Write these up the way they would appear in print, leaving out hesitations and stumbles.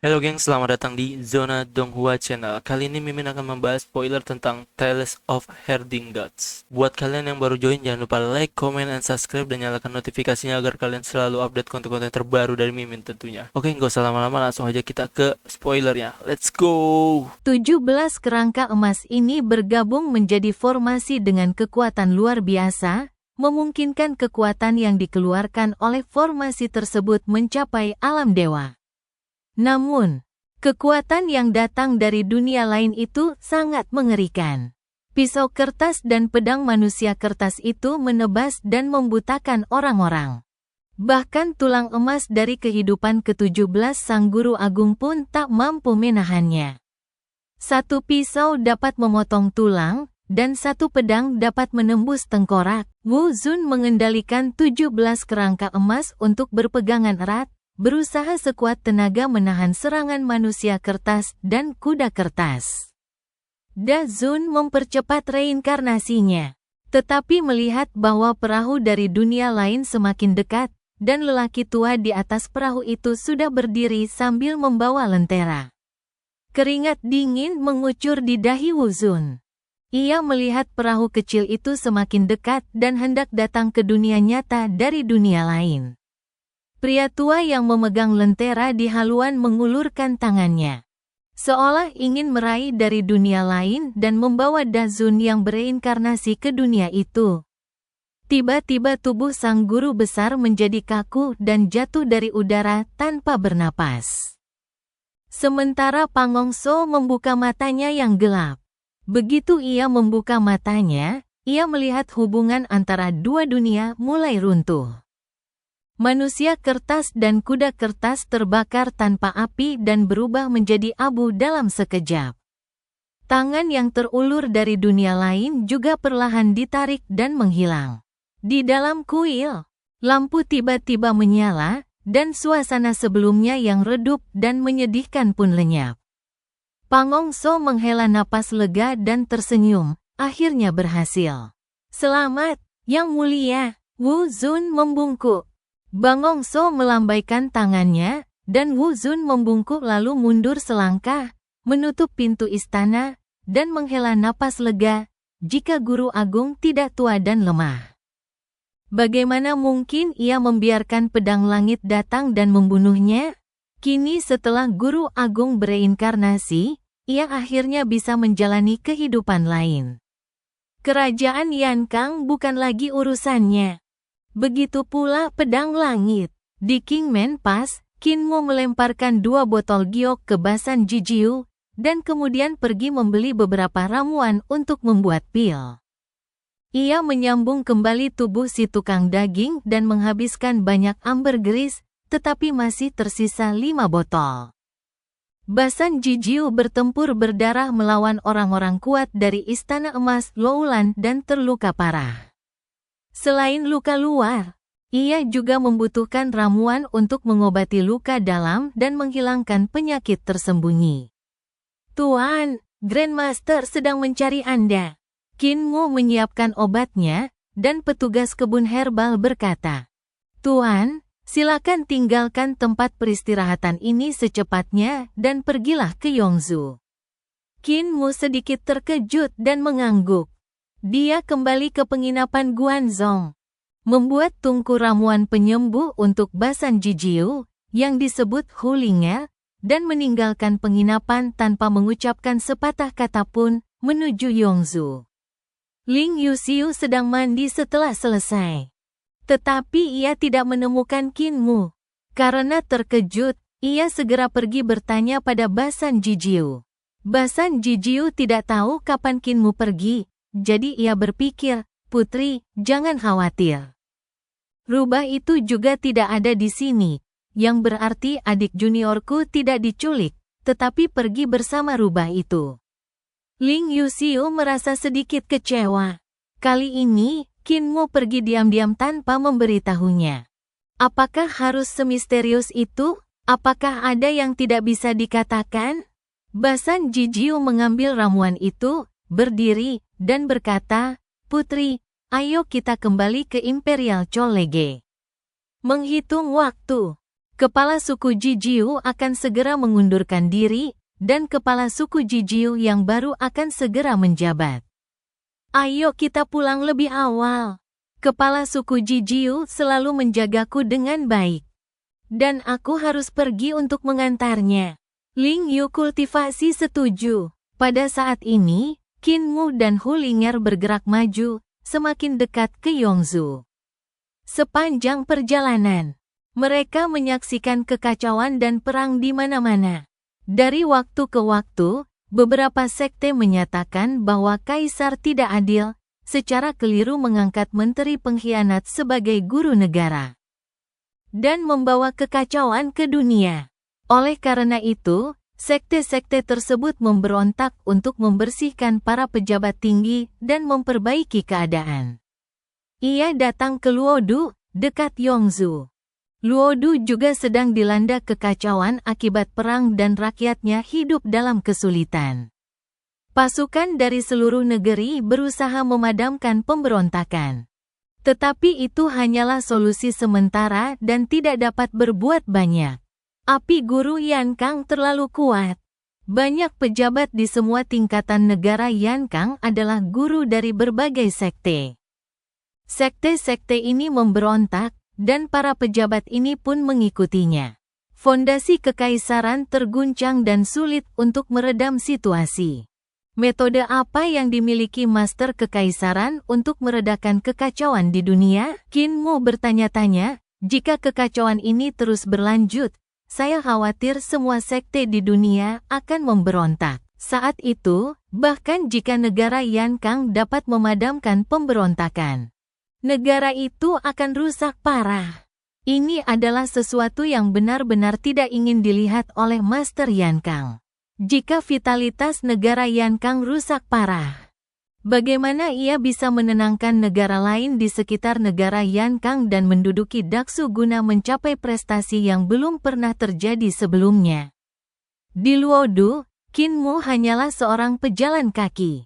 Halo geng, selamat datang di Zona Donghua Channel. Kali ini Mimin akan membahas spoiler tentang Tales of Herding Gods. Buat kalian yang baru join, jangan lupa like, comment, and subscribe, dan nyalakan notifikasinya agar kalian selalu update konten-konten terbaru dari Mimin tentunya. Oke, nggak usah lama-lama, langsung aja kita ke spoilernya. Let's go! 17 kerangka emas ini bergabung menjadi formasi dengan kekuatan luar biasa, memungkinkan kekuatan yang dikeluarkan oleh formasi tersebut mencapai alam dewa. Namun, kekuatan yang datang dari dunia lain itu sangat mengerikan. Pisau kertas dan pedang manusia kertas itu menebas dan membutakan orang-orang. Bahkan tulang emas dari kehidupan ke-17 sang guru agung pun tak mampu menahannya. Satu pisau dapat memotong tulang, dan satu pedang dapat menembus tengkorak. Wu Zun mengendalikan 17 kerangka emas untuk berpegangan erat, berusaha sekuat tenaga menahan serangan manusia kertas dan kuda kertas. Da Zun mempercepat reinkarnasinya. Tetapi melihat bahwa perahu dari dunia lain semakin dekat, dan lelaki tua di atas perahu itu sudah berdiri sambil membawa lentera. Keringat dingin mengucur di dahi Wu Zun. Ia melihat perahu kecil itu semakin dekat dan hendak datang ke dunia nyata dari dunia lain. Pria tua yang memegang lentera di haluan mengulurkan tangannya, seolah ingin meraih dari dunia lain dan membawa Da Zun yang bereinkarnasi ke dunia itu. Tiba-tiba tubuh sang guru besar menjadi kaku dan jatuh dari udara tanpa bernapas. Sementara Pangongso membuka matanya yang gelap. Begitu ia membuka matanya, ia melihat hubungan antara dua dunia mulai runtuh. Manusia kertas dan kuda kertas terbakar tanpa api dan berubah menjadi abu dalam sekejap. Tangan yang terulur dari dunia lain juga perlahan ditarik dan menghilang. Di dalam kuil, lampu tiba-tiba menyala, dan suasana sebelumnya yang redup dan menyedihkan pun lenyap. Pangongso menghela napas lega dan tersenyum, akhirnya berhasil. Selamat, Yang Mulia, Wu Zun membungkuk. Pangongso melambaikan tangannya, dan Wu Zun membungkuk lalu mundur selangkah, menutup pintu istana, dan menghela napas lega, jika guru agung tidak tua dan lemah. Bagaimana mungkin ia membiarkan pedang langit datang dan membunuhnya? Kini setelah guru agung bereinkarnasi, ia akhirnya bisa menjalani kehidupan lain. Kerajaan Yankang bukan lagi urusannya. Begitu pula pedang langit. Di Kingman Pass, Kinmo melemparkan 2 botol giok ke Basan Jijiu, dan kemudian pergi membeli beberapa ramuan untuk membuat pil. Ia menyambung kembali tubuh si tukang daging dan menghabiskan banyak ambergris, tetapi masih tersisa 5 botol. Basan Jijiu bertempur berdarah melawan orang-orang kuat dari Istana Emas Loulan dan terluka parah. Selain luka luar, ia juga membutuhkan ramuan untuk mengobati luka dalam dan menghilangkan penyakit tersembunyi. Tuan, Grandmaster sedang mencari Anda. Kinmo menyiapkan obatnya, dan petugas kebun herbal berkata, Tuan, silakan tinggalkan tempat peristirahatan ini secepatnya dan pergilah ke Yongzhou. Kinmo sedikit terkejut dan mengangguk. Dia kembali ke penginapan Guanzhong, membuat tungku ramuan penyembuh untuk Basan Jijiu, yang disebut Hulinger, dan meninggalkan penginapan tanpa mengucapkan sepatah kata pun, menuju Yongzhou. Ling Yuxiu sedang mandi setelah selesai. Tetapi ia tidak menemukan Kinmu. Karena terkejut, ia segera pergi bertanya pada Basan Jijiu. Basan Jijiu tidak tahu kapan Kinmu pergi. Jadi ia berpikir, Putri, jangan khawatir. Rubah itu juga tidak ada di sini, yang berarti adik juniorku tidak diculik, tetapi pergi bersama rubah itu. Ling Yuxiu merasa sedikit kecewa. Kali ini, Kinmo pergi diam-diam tanpa memberitahunya. Apakah harus semisterius itu? Apakah ada yang tidak bisa dikatakan? Basan Jijiu mengambil ramuan itu, berdiri, dan berkata, Putri, ayo kita kembali ke Imperial Cholege. Menghitung waktu. Kepala suku Jijiu akan segera mengundurkan diri, dan kepala suku Jijiu yang baru akan segera menjabat. Ayo kita pulang lebih awal. Kepala suku Jijiu selalu menjagaku dengan baik. Dan aku harus pergi untuk mengantarnya. Ling Yu kultivasi setuju. Pada saat ini, Qin Mu dan Hu Ling'er bergerak maju, semakin dekat ke Yongzhou. Sepanjang perjalanan, mereka menyaksikan kekacauan dan perang di mana-mana. Dari waktu ke waktu, beberapa sekte menyatakan bahwa kaisar tidak adil, secara keliru mengangkat menteri pengkhianat sebagai guru negara, dan membawa kekacauan ke dunia. Oleh karena itu, sekte-sekte tersebut memberontak untuk membersihkan para pejabat tinggi dan memperbaiki keadaan. Ia datang ke Luodu, dekat Yongzhou. Luodu juga sedang dilanda kekacauan akibat perang dan rakyatnya hidup dalam kesulitan. Pasukan dari seluruh negeri berusaha memadamkan pemberontakan. Tetapi itu hanyalah solusi sementara dan tidak dapat berbuat banyak. Api guru Yankang terlalu kuat. Banyak pejabat di semua tingkatan negara Yankang adalah guru dari berbagai sekte. Sekte-sekte ini memberontak, dan para pejabat ini pun mengikutinya. Fondasi kekaisaran terguncang dan sulit untuk meredam situasi. Metode apa yang dimiliki Master Kekaisaran untuk meredakan kekacauan di dunia? Qin Mu bertanya-tanya, jika kekacauan ini terus berlanjut, saya khawatir semua sekte di dunia akan memberontak. Saat itu, bahkan jika negara Yankang dapat memadamkan pemberontakan, negara itu akan rusak parah. Ini adalah sesuatu yang benar-benar tidak ingin dilihat oleh Master Yankang. Jika vitalitas negara Yankang rusak parah, bagaimana ia bisa menenangkan negara lain di sekitar negara Yankang dan menduduki Daksu guna mencapai prestasi yang belum pernah terjadi sebelumnya? Di Luodu, Qin Mu hanyalah seorang pejalan kaki,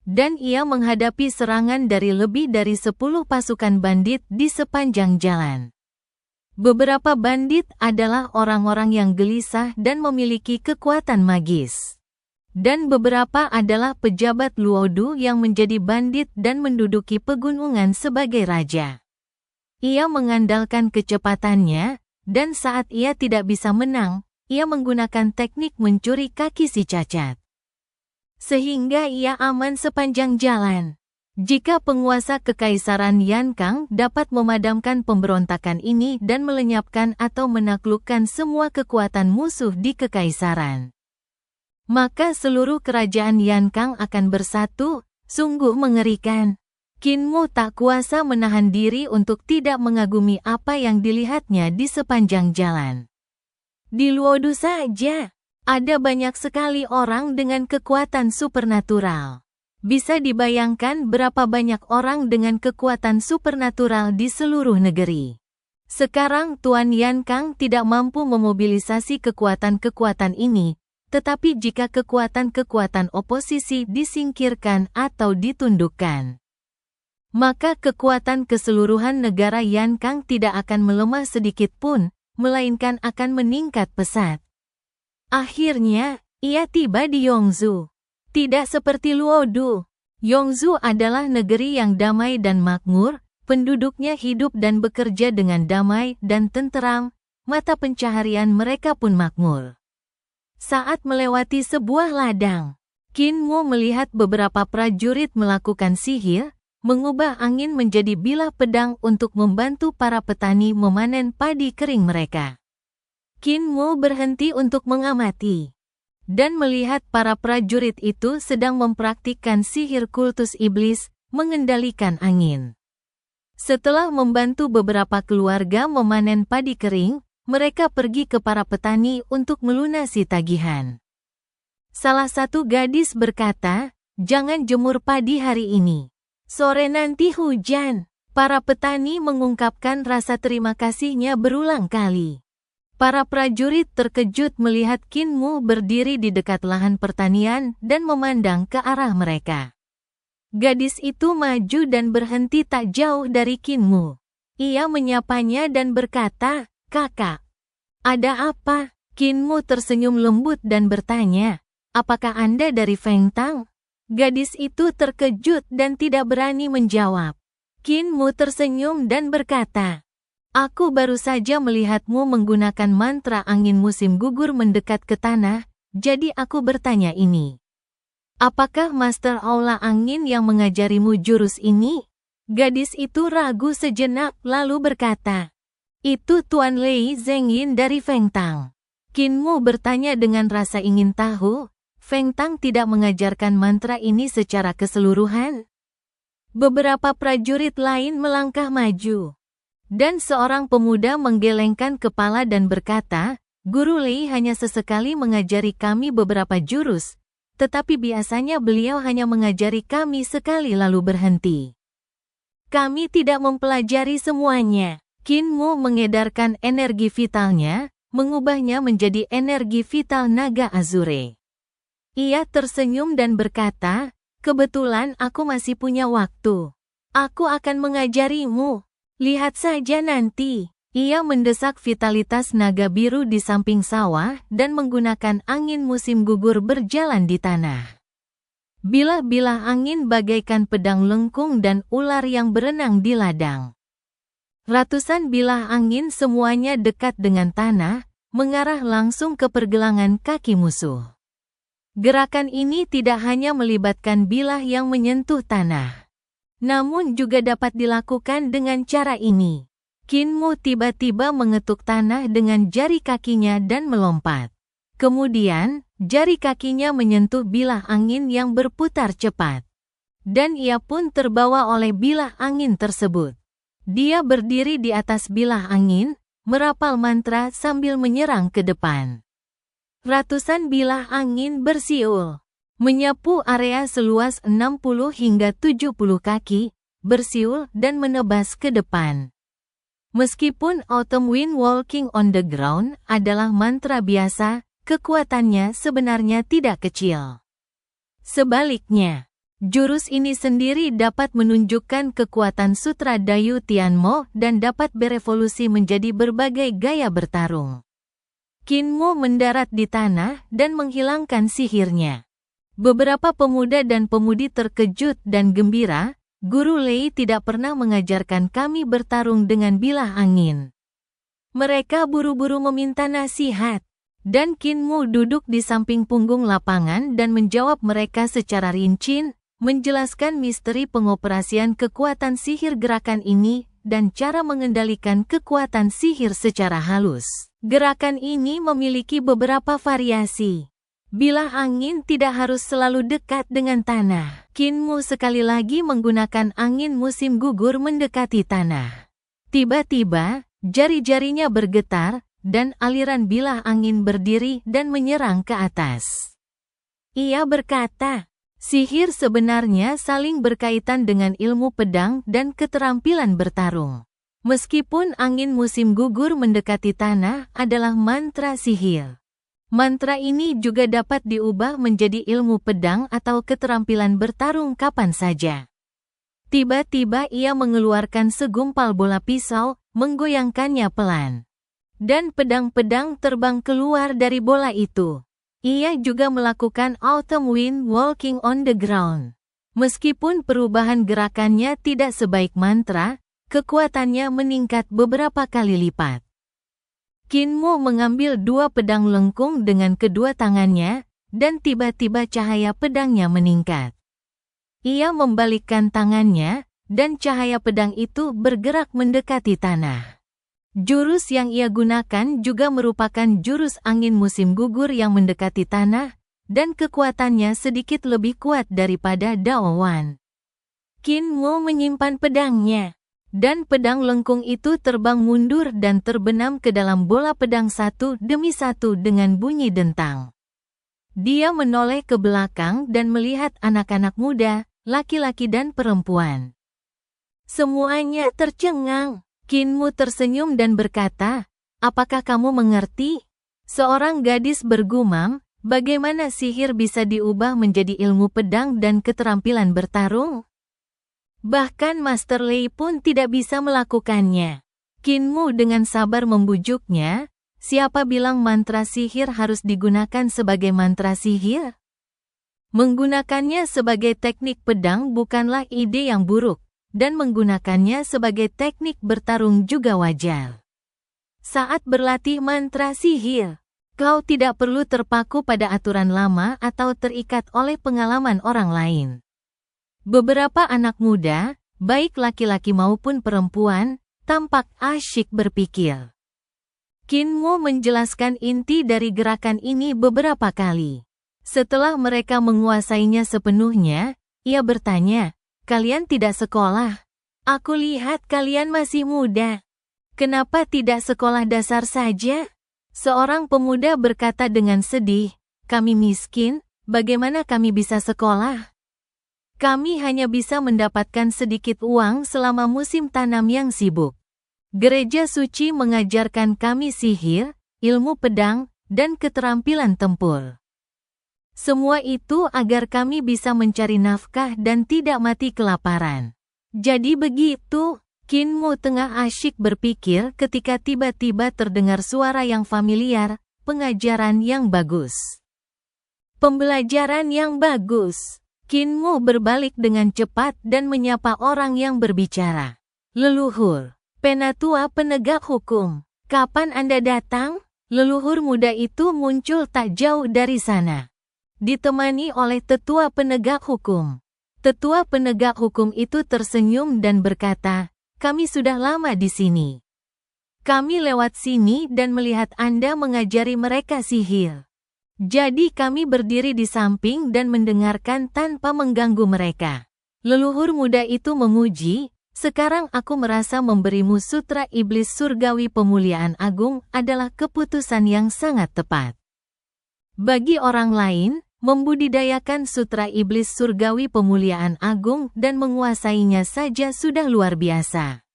dan ia menghadapi serangan dari lebih dari 10 pasukan bandit di sepanjang jalan. Beberapa bandit adalah orang-orang yang gelisah dan memiliki kekuatan magis. Dan beberapa adalah pejabat Luodu yang menjadi bandit dan menduduki pegunungan sebagai raja. Ia mengandalkan kecepatannya, dan saat ia tidak bisa menang, ia menggunakan teknik mencuri kaki si cacat. Sehingga ia aman sepanjang jalan. Jika penguasa kekaisaran Yankang dapat memadamkan pemberontakan ini dan melenyapkan atau menaklukkan semua kekuatan musuh di kekaisaran, maka seluruh kerajaan Yankang akan bersatu. Sungguh mengerikan. Qin Mu tak kuasa menahan diri untuk tidak mengagumi apa yang dilihatnya di sepanjang jalan. Di Luodu saja, ada banyak sekali orang dengan kekuatan supernatural. Bisa dibayangkan berapa banyak orang dengan kekuatan supernatural di seluruh negeri. Sekarang Tuan Yankang tidak mampu memobilisasi kekuatan-kekuatan ini, tetapi jika kekuatan-kekuatan oposisi disingkirkan atau ditundukkan, maka kekuatan keseluruhan negara Yankang tidak akan melemah sedikit pun, melainkan akan meningkat pesat. Akhirnya, ia tiba di Yongzhou. Tidak seperti Luodu. Yongzhou adalah negeri yang damai dan makmur, penduduknya hidup dan bekerja dengan damai dan tenteram, mata pencaharian mereka pun makmur. Saat melewati sebuah ladang, Qin Mu melihat beberapa prajurit melakukan sihir, mengubah angin menjadi bilah pedang untuk membantu para petani memanen padi kering mereka. Qin Mu berhenti untuk mengamati dan melihat para prajurit itu sedang mempraktikkan sihir kultus iblis, mengendalikan angin. Setelah membantu beberapa keluarga memanen padi kering, mereka pergi ke para petani untuk melunasi tagihan. Salah satu gadis berkata, "Jangan jemur padi hari ini. Sore nanti hujan." Para petani mengungkapkan rasa terima kasihnya berulang kali. Para prajurit terkejut melihat Qin Mu berdiri di dekat lahan pertanian dan memandang ke arah mereka. Gadis itu maju dan berhenti tak jauh dari Qin Mu. Ia menyapanya dan berkata, "Kakak, Ada apa? Qin Mu tersenyum lembut dan bertanya, apakah Anda dari Feng Tang? Gadis itu terkejut dan tidak berani menjawab. Qin Mu tersenyum dan berkata, aku baru saja melihatmu menggunakan mantra angin musim gugur mendekat ke tanah, jadi aku bertanya ini. Apakah Master Aula Angin yang mengajarimu jurus ini? Gadis itu ragu sejenak lalu berkata, itu Tuan Lei Zhengyin dari Feng Tang. Qin Mu bertanya dengan rasa ingin tahu, Feng Tang tidak mengajarkan mantra ini secara keseluruhan? Beberapa prajurit lain melangkah maju. Dan seorang pemuda menggelengkan kepala dan berkata, Guru Lei hanya sesekali mengajari kami beberapa jurus, tetapi biasanya beliau hanya mengajari kami sekali lalu berhenti. Kami tidak mempelajari semuanya. Qin Mu mengedarkan energi vitalnya, mengubahnya menjadi energi vital naga Azure. Ia tersenyum dan berkata, kebetulan aku masih punya waktu. Aku akan mengajarimu. Lihat saja nanti. Ia mendesak vitalitas naga biru di samping sawah dan menggunakan angin musim gugur berjalan di tanah. Bilah-bilah angin bagaikan pedang lengkung dan ular yang berenang di ladang. Ratusan bilah angin semuanya dekat dengan tanah, mengarah langsung ke pergelangan kaki musuh. Gerakan ini tidak hanya melibatkan bilah yang menyentuh tanah, namun juga dapat dilakukan dengan cara ini. Qin Mu tiba-tiba mengetuk tanah dengan jari kakinya dan melompat. Kemudian, jari kakinya menyentuh bilah angin yang berputar cepat. Dan ia pun terbawa oleh bilah angin tersebut. Dia berdiri di atas bilah angin, merapal mantra sambil menyerang ke depan. Ratusan bilah angin bersiul, menyapu area seluas 60 hingga 70 kaki, bersiul dan menebas ke depan. Meskipun Autumn Wind Walking on the Ground adalah mantra biasa, kekuatannya sebenarnya tidak kecil. Sebaliknya, jurus ini sendiri dapat menunjukkan kekuatan Sutra Dayu Tianmo dan dapat berevolusi menjadi berbagai gaya bertarung. Qin Mu mendarat di tanah dan menghilangkan sihirnya. Beberapa pemuda dan pemudi terkejut dan gembira, Guru Lei tidak pernah mengajarkan kami bertarung dengan bilah angin. Mereka buru-buru meminta nasihat, dan Qin Mu duduk di samping punggung lapangan dan menjawab mereka secara rinci, menjelaskan misteri pengoperasian kekuatan sihir gerakan ini dan cara mengendalikan kekuatan sihir secara halus. Gerakan ini memiliki beberapa variasi. Bilah angin tidak harus selalu dekat dengan tanah. Qin Mu sekali lagi menggunakan angin musim gugur mendekati tanah. Tiba-tiba, jari-jarinya bergetar, dan aliran bilah angin berdiri dan menyerang ke atas. Ia berkata, sihir sebenarnya saling berkaitan dengan ilmu pedang dan keterampilan bertarung. Meskipun angin musim gugur mendekati tanah adalah mantra sihir, mantra ini juga dapat diubah menjadi ilmu pedang atau keterampilan bertarung kapan saja. Tiba-tiba ia mengeluarkan segumpal bola pisau, menggoyangkannya pelan. Dan pedang-pedang terbang keluar dari bola itu. Ia juga melakukan Autumn Wind Walking on the Ground. Meskipun perubahan gerakannya tidak sebaik mantra, kekuatannya meningkat beberapa kali lipat. Qin Mu mengambil dua pedang lengkung dengan kedua tangannya, dan tiba-tiba cahaya pedangnya meningkat. Ia membalikkan tangannya, dan cahaya pedang itu bergerak mendekati tanah. Jurus yang ia gunakan juga merupakan jurus angin musim gugur yang mendekati tanah, dan kekuatannya sedikit lebih kuat daripada Dao Wan. Qin Mu menyimpan pedangnya, dan pedang lengkung itu terbang mundur dan terbenam ke dalam bola pedang satu demi satu dengan bunyi dentang. Dia menoleh ke belakang dan melihat anak-anak muda, laki-laki dan perempuan. Semuanya tercengang. Qin Mu tersenyum dan berkata, apakah kamu mengerti? Seorang gadis bergumam, bagaimana sihir bisa diubah menjadi ilmu pedang dan keterampilan bertarung? Bahkan Master Lei pun tidak bisa melakukannya. Qin Mu dengan sabar membujuknya, Siapa bilang mantra sihir harus digunakan sebagai mantra sihir? Menggunakannya sebagai teknik pedang bukanlah ide yang buruk, dan menggunakannya sebagai teknik bertarung juga wajar. Saat berlatih mantra sihir, kau tidak perlu terpaku pada aturan lama atau terikat oleh pengalaman orang lain. Beberapa anak muda, baik laki-laki maupun perempuan, tampak asyik berpikir. Qin Mo menjelaskan inti dari gerakan ini beberapa kali. Setelah mereka menguasainya sepenuhnya, ia bertanya, "Kalian tidak sekolah? Aku lihat kalian masih muda. Kenapa tidak sekolah dasar saja?" Seorang pemuda berkata dengan sedih, "Kami miskin, bagaimana kami bisa sekolah? Kami hanya bisa mendapatkan sedikit uang selama musim tanam yang sibuk. Gereja suci mengajarkan kami sihir, ilmu pedang, dan keterampilan tempur. Semua itu agar kami bisa mencari nafkah dan tidak mati kelaparan." Jadi begitu. Qin Mo tengah asyik berpikir ketika tiba-tiba terdengar suara yang familiar, pengajaran yang bagus. Pembelajaran yang bagus. Qin Mo berbalik dengan cepat dan menyapa orang yang berbicara. "Leluhur, Penatua penegak hukum, kapan Anda datang?" Leluhur muda itu muncul tak jauh dari sana, ditemani oleh tetua penegak hukum. Tetua penegak hukum itu tersenyum dan berkata, "Kami sudah lama di sini. Kami lewat sini dan melihat Anda mengajari mereka sihir. Jadi kami berdiri di samping dan mendengarkan tanpa mengganggu mereka." Leluhur muda itu memuji, "Sekarang aku merasa memberimu sutra iblis surgawi pemuliaan agung adalah keputusan yang sangat tepat." Bagi orang lain, membudidayakan sutra iblis surgawi pemuliaan agung dan menguasainya saja sudah luar biasa.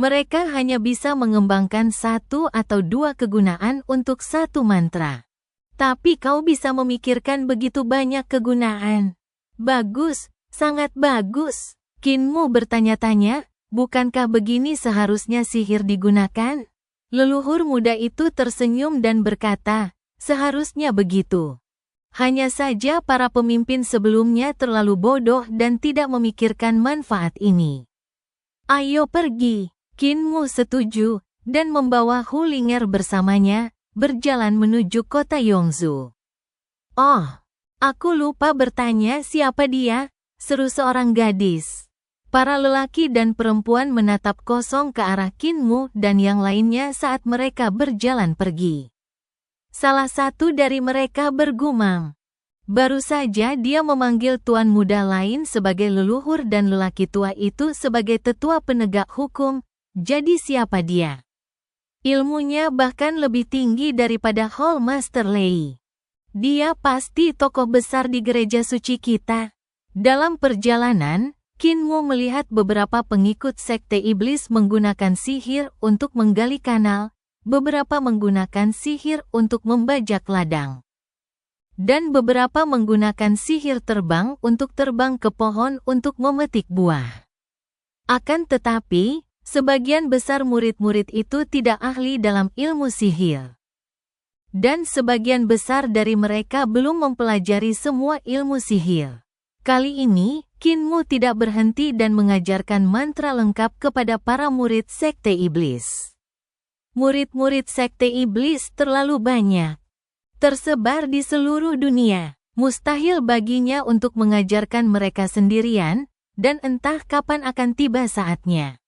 Mereka hanya bisa mengembangkan satu atau dua kegunaan untuk satu mantra. Tapi kau bisa memikirkan begitu banyak kegunaan. Bagus, sangat bagus. Qin Mo bertanya-tanya, "Bukankah begini seharusnya sihir digunakan?" Leluhur muda itu tersenyum dan berkata, "Seharusnya begitu. Hanya saja para pemimpin sebelumnya terlalu bodoh dan tidak memikirkan manfaat ini. Ayo pergi." Qin Mo setuju, dan membawa Hu Ling'er bersamanya, berjalan menuju kota Yongzhou. "Oh, aku lupa bertanya siapa dia," seru seorang gadis. Para lelaki dan perempuan menatap kosong ke arah Qin Mo dan yang lainnya saat mereka berjalan pergi. Salah satu dari mereka bergumam. Baru saja dia memanggil tuan muda lain sebagai leluhur dan lelaki tua itu sebagai tetua penegak hukum, jadi siapa dia? Ilmunya bahkan lebih tinggi daripada Hall Master Lei. Dia pasti tokoh besar di gereja suci kita. Dalam perjalanan, Qin Mo melihat beberapa pengikut sekte iblis menggunakan sihir untuk menggali kanal, beberapa menggunakan sihir untuk membajak ladang, dan beberapa menggunakan sihir terbang untuk terbang ke pohon untuk memetik buah. Akan tetapi, sebagian besar murid-murid itu tidak ahli dalam ilmu sihir. Dan sebagian besar dari mereka belum mempelajari semua ilmu sihir. Kali ini, Qin Mo tidak berhenti dan mengajarkan mantra lengkap kepada para murid sekte iblis. Murid-murid sekte iblis terlalu banyak, tersebar di seluruh dunia. Mustahil baginya untuk mengajarkan mereka sendirian, dan entah kapan akan tiba saatnya.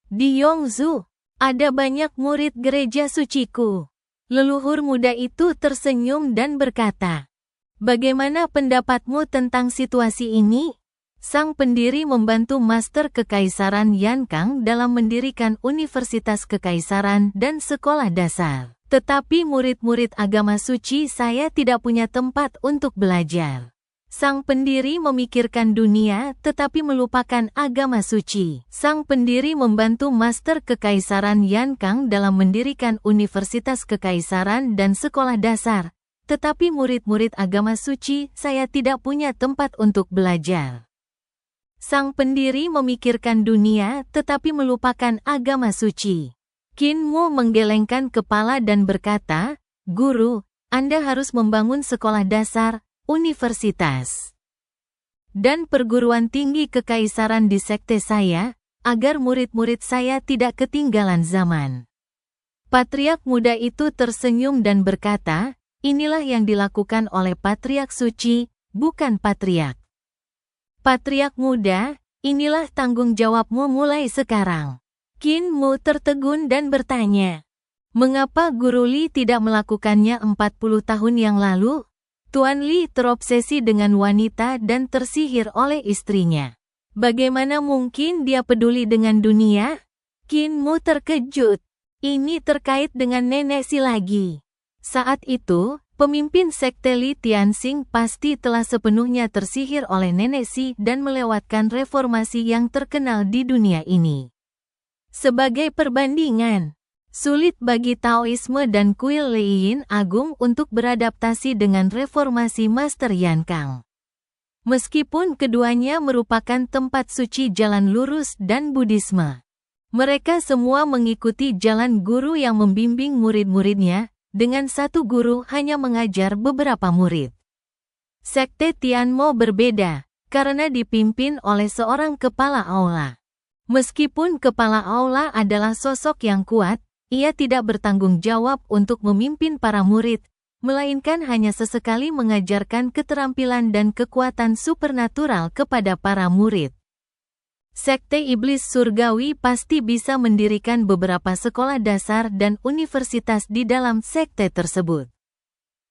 Di Yongzhou, ada banyak murid gereja suciku. Leluhur muda itu tersenyum dan berkata, "Bagaimana pendapatmu tentang situasi ini?" Sang pendiri membantu Master Kekaisaran Yan Kang dalam mendirikan Universitas Kekaisaran dan sekolah dasar. Tetapi murid-murid agama suci saya tidak punya tempat untuk belajar. Sang pendiri memikirkan dunia tetapi melupakan agama suci. Sang pendiri membantu Master Kekaisaran Yan Kang dalam mendirikan Universitas Kekaisaran dan sekolah dasar. Tetapi murid-murid agama suci saya tidak punya tempat untuk belajar. Sang pendiri memikirkan dunia tetapi melupakan agama suci. Qin Mu menggelengkan kepala dan berkata, "Guru, Anda harus membangun sekolah dasar, universitas, dan perguruan tinggi kekaisaran di sekte saya, agar murid-murid saya tidak ketinggalan zaman." Patriark muda itu tersenyum dan berkata, "Inilah yang dilakukan oleh Patriark suci, bukan Patriark." Patriark muda, inilah tanggung jawabmu mulai sekarang. Qin Mu tertegun dan bertanya, "Mengapa Guru Li tidak melakukannya 40 tahun yang lalu?" Tuan Li terobsesi dengan wanita dan tersihir oleh istrinya. Bagaimana mungkin dia peduli dengan dunia? Qin Mu terkejut. Ini terkait dengan nenek si lagi. Saat itu, pemimpin sekte Li Tianxing pasti telah sepenuhnya tersihir oleh nenek si dan melewatkan reformasi yang terkenal di dunia ini. Sebagai perbandingan, sulit bagi Taoisme dan kuil Leiyin Agung untuk beradaptasi dengan reformasi Master Yan Kang. Meskipun keduanya merupakan tempat suci jalan lurus dan Buddhisme, mereka semua mengikuti jalan guru yang membimbing murid-muridnya, dengan satu guru hanya mengajar beberapa murid. Sekte Tianmo berbeda, karena dipimpin oleh seorang kepala aula. Meskipun kepala aula adalah sosok yang kuat, ia tidak bertanggung jawab untuk memimpin para murid, melainkan hanya sesekali mengajarkan keterampilan dan kekuatan supernatural kepada para murid. Sekte Iblis Surgawi pasti bisa mendirikan beberapa sekolah dasar dan universitas di dalam sekte tersebut.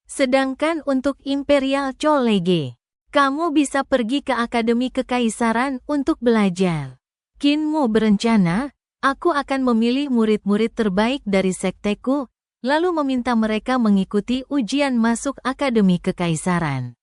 Sedangkan untuk Imperial Chollege, kamu bisa pergi ke Akademi Kekaisaran untuk belajar. Qin Mu berencana, aku akan memilih murid-murid terbaik dari sekteku, lalu meminta mereka mengikuti ujian masuk Akademi Kekaisaran.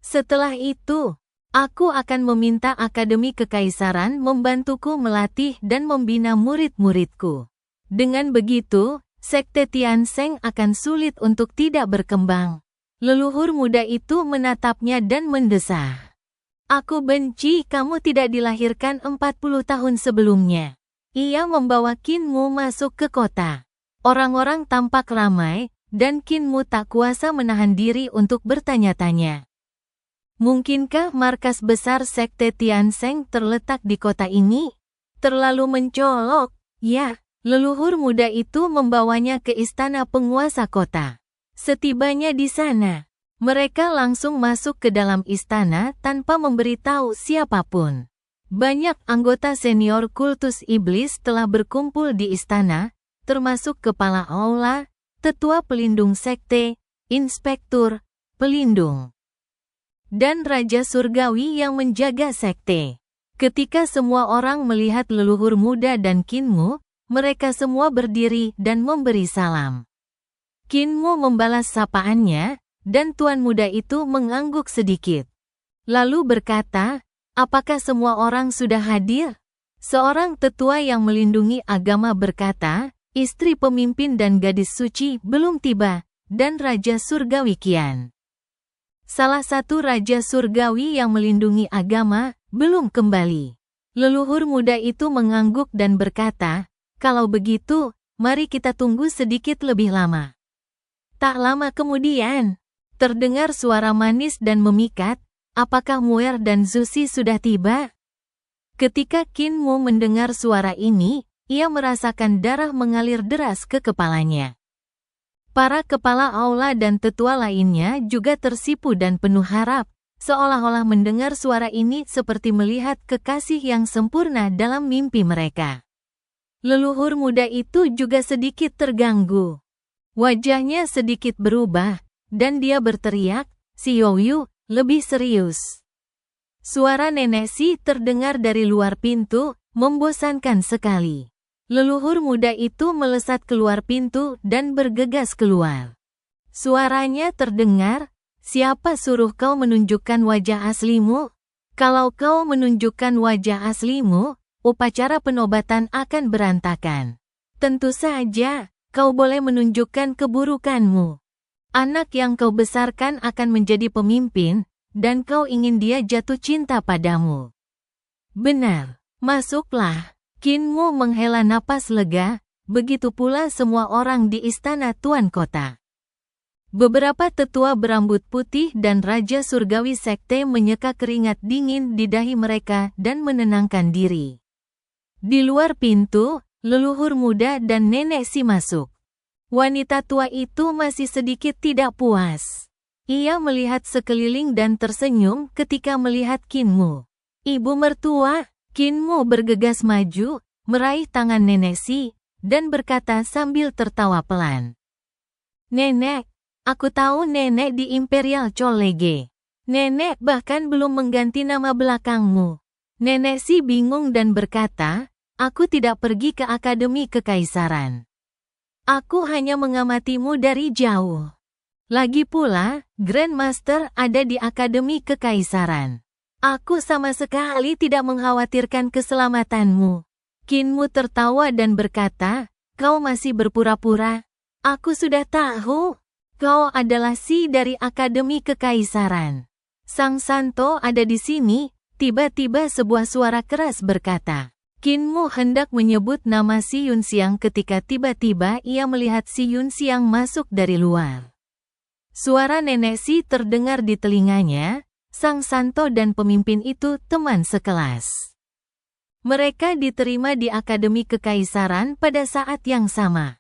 Setelah itu, aku akan meminta Akademi Kekaisaran membantuku melatih dan membina murid-muridku. Dengan begitu, sekte Tianxing akan sulit untuk tidak berkembang. Leluhur muda itu menatapnya dan mendesah. Aku benci kamu tidak dilahirkan 40 tahun sebelumnya. Ia membawa Qin Mu masuk ke kota. Orang-orang tampak ramai, dan Qin Mu tak kuasa menahan diri untuk bertanya-tanya. Mungkinkah markas besar sekte Tianxing terletak di kota ini? Terlalu mencolok. Ya, leluhur muda itu membawanya ke istana penguasa kota. Setibanya di sana, mereka langsung masuk ke dalam istana tanpa memberitahu siapapun. Banyak anggota senior kultus iblis telah berkumpul di istana, termasuk kepala aula, tetua pelindung sekte, inspektur, pelindung, dan Raja Surgawi yang menjaga sekte. Ketika semua orang melihat leluhur muda dan Qin Mu, mereka semua berdiri dan memberi salam. Qin Mu membalas sapaannya, dan tuan muda itu mengangguk sedikit. Lalu berkata, "Apakah semua orang sudah hadir?" Seorang tetua yang melindungi agama berkata, "Istri pemimpin dan gadis suci belum tiba, dan Raja Surgawi kian." Salah satu Raja Surgawi yang melindungi agama, belum kembali. Leluhur muda itu mengangguk dan berkata, "Kalau begitu, mari kita tunggu sedikit lebih lama." Tak lama kemudian, terdengar suara manis dan memikat, "Apakah Muer dan Zusi sudah tiba?" Ketika Qin Mu mendengar suara ini, ia merasakan darah mengalir deras ke kepalanya. Para kepala aula dan tetua lainnya juga tersipu dan penuh harap, seolah-olah mendengar suara ini seperti melihat kekasih yang sempurna dalam mimpi mereka. Leluhur muda itu juga sedikit terganggu. Wajahnya sedikit berubah, dan dia berteriak, "Xiaoyu, lebih serius." Suara nenek Si terdengar dari luar pintu, membosankan sekali. Leluhur muda itu melesat keluar pintu dan bergegas keluar. Suaranya terdengar, "Siapa suruh kau menunjukkan wajah aslimu? Kalau kau menunjukkan wajah aslimu, upacara penobatan akan berantakan. Tentu saja, kau boleh menunjukkan keburukanmu. Anak yang kau besarkan akan menjadi pemimpin, dan kau ingin dia jatuh cinta padamu. Benar, masuklah." Qin Mu menghela napas lega, Begitu pula semua orang di istana Tuan Kota. Beberapa tetua berambut putih dan Raja Surgawi Sekte menyeka keringat dingin di dahi mereka dan menenangkan diri. Di luar pintu, leluhur muda dan nenek si masuk. Wanita tua itu masih sedikit tidak puas. Ia melihat sekeliling dan tersenyum ketika melihat Kinmu. Ibu mertua, Kinmu bergegas maju, meraih tangan nenek si, dan berkata sambil tertawa pelan. Nenek, aku tahu nenek di Imperial College. Nenek bahkan belum mengganti nama belakangmu. Nenek si bingung dan berkata, aku tidak pergi ke Akademi Kekaisaran. Aku hanya mengamatimu dari jauh. Lagi pula, Grandmaster ada di Akademi Kekaisaran. Aku sama sekali tidak mengkhawatirkan keselamatanmu. Kinmu tertawa dan berkata, kau masih berpura-pura. Aku sudah tahu. Kau adalah si dari Akademi Kekaisaran. Sang Santo ada di sini. Tiba-tiba sebuah suara keras berkata. Kinmu hendak menyebut nama si Yunxiang ketika tiba-tiba ia melihat si Yunxiang masuk dari luar. Suara nenek si terdengar di telinganya. Sang Santo dan pemimpin itu teman sekelas. Mereka diterima di Akademi Kekaisaran pada saat yang sama.